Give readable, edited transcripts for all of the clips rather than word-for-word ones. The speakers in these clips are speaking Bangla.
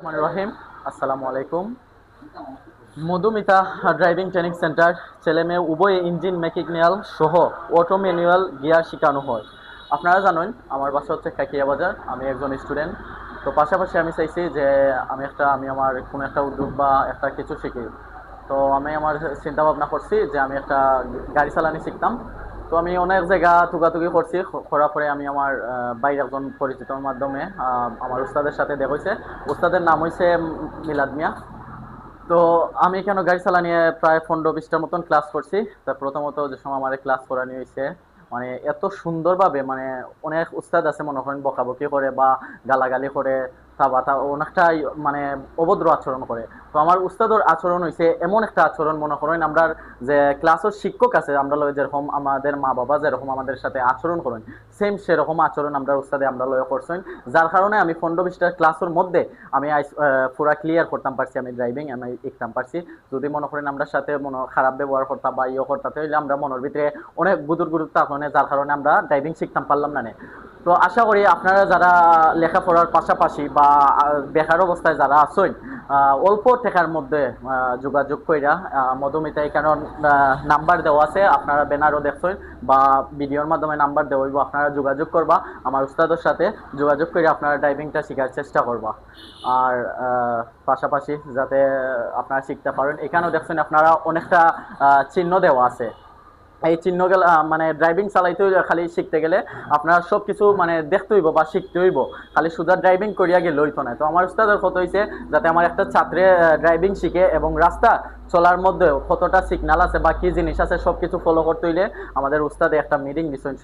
রহিম, আসসালামু আলাইকুম। মধুমিতা ড্রাইভিং ট্রেনিং সেন্টার ছেলে মেয়ে উভয় ইঞ্জিন মেকানিক্যাল সহ অটো ম্যানুয়াল গিয়ার শেখানো হয়। আপনারা জানেন আমার বাসা হচ্ছে কাকিয়া বাজার, আমি একজন স্টুডেন্ট। তো পাশাপাশি আমি চাইছি যে আমি আমার কোনো একটা উদ্যোগ বা একটা কিছু শিখি। তো আমি আমার চিন্তা ভাবনা করছি যে আমি একটা গাড়ি চালানি শিখতাম। তো আমি অনেক জায়গা তুকাতুকি করছি, করার পরে আমি আমার বাইরে একজন পরিচিতর মাধ্যমে আমার উস্তাদের সাথে দেখা হয়েছে। উস্তাদের নাম হয়েছে মিলাদ মিয়া। তো আমি কেন গাড়ি চালা নিয়ে প্রায় 15-20টার মতন ক্লাস করছি। তা প্রথমত যে সময় আমার ক্লাস করানি হয়েছে, মানে এত সুন্দরভাবে, মানে অনেক উস্তাদ আছে মনে করেন বকাবকি করে বা গালাগালি করে, তা অনেকটাই মানে অভদ্র আচরণ করে। তো আমার উস্তাদর আচরণ হয়েছে এমন একটা আচরণ, মনে করেন আমরা যে ক্লাসের শিক্ষক আছে আমরা লয় যেরকম আমাদের মা বাবা যেরকম আমাদের সাথে আচরণ করেন, সেম সেরকম আচরণ আমরা উস্তাদে আমরা লয় করছেন। যার কারণে আমি 15-20টার ক্লাসের মধ্যে আমি পুরা ক্লিয়ার করতাম পারছি, আমি ড্রাইভিং আমি শিখতাম পারছি। যদি মনে করেন আমরা সাথে মনে খারাপ ব্যবহার করতাম বা করতাম, তাহলে আমরা মনের ভিতরে অনেক গুরুত্ব থাকলে, যার কারণে আমরা ড্রাইভিং শিখতাম পারলাম না। তো আশা করি আপনারা যারা লেখাপড়ার পাশাপাশি বা বেকার অবস্থায় যারা আছেন, অল্প টাকার মধ্যে যোগাযোগ কইরা মধুমিতায়, কারণ নাম্বার দেওয়া আছে, আপনারা ব্যানারও দেখছেন বা ভিডিওর মাধ্যমে নাম্বার দেওয়া হইব, আপনারা যোগাযোগ করবা আমার উস্তাদের সাথে, যোগাযোগ করে আপনারা ড্রাইভিংটা শেখার চেষ্টা করবা। আর পাশাপাশি যাতে আপনারা শিখতে পারেন, এখানেও দেখছেন আপনারা অনেকটা চিহ্ন দেওয়া আছে। এই চিহ্নগুলো মানে ড্রাইভিং চালাইতে হইলে, খালি শিখতে গেলে আপনার সব কিছু মানে দেখতে হইব বা শিখতে হইব, খালি শুধু ড্রাইভিং করিয়া গেলে হইতো না। তো আমার উস্তাদের কত হয়েছে যাতে আমার একটা ছাত্রে ড্রাইভিং শিখে এবং রাস্তা চলার মধ্যে কতটা সিগনাল আছে বা কি জিনিস আছে সব কিছু ফলো করতে হইলে আমাদের উস্তাদে একটা মিটিং দিচ্ছেন,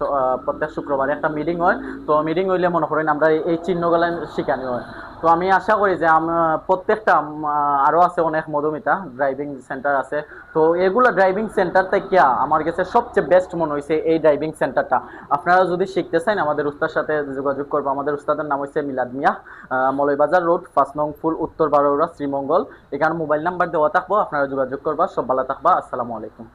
প্রত্যেক শুক্রবারে একটা মিটিং হয়। তো মিটিং হইলে মনে করেন আমরা এই চিহ্নগুলো শিখানো হয়। তো আমি আশা করি যে প্রত্যেকটা আরও আছে অনেক মধুমিতা ড্রাইভিং সেন্টার আছে। তো এগুলো ড্রাইভিং সেন্টার থেকে আমার কাছে সবচেয়ে বেস্ট মনে হয়েছে এই ড্রাইভিং সেন্টারটা। আপনারা যদি শিখতে চান আমাদের উস্তাদের সাথে যোগাযোগ করবো। আমাদের উস্তাদের নাম হচ্ছে মিলাদ মিয়া, মলয়বাজার রোড 5 নং ফুল, উত্তর বারোরা, শ্রীমঙ্গল। এখানে মোবাইল নাম্বার দেওয়া থাকবো, আপনারা যোগাযোগ করবা। সব ভালো থাকবা। আসসালামু আলাইকুম।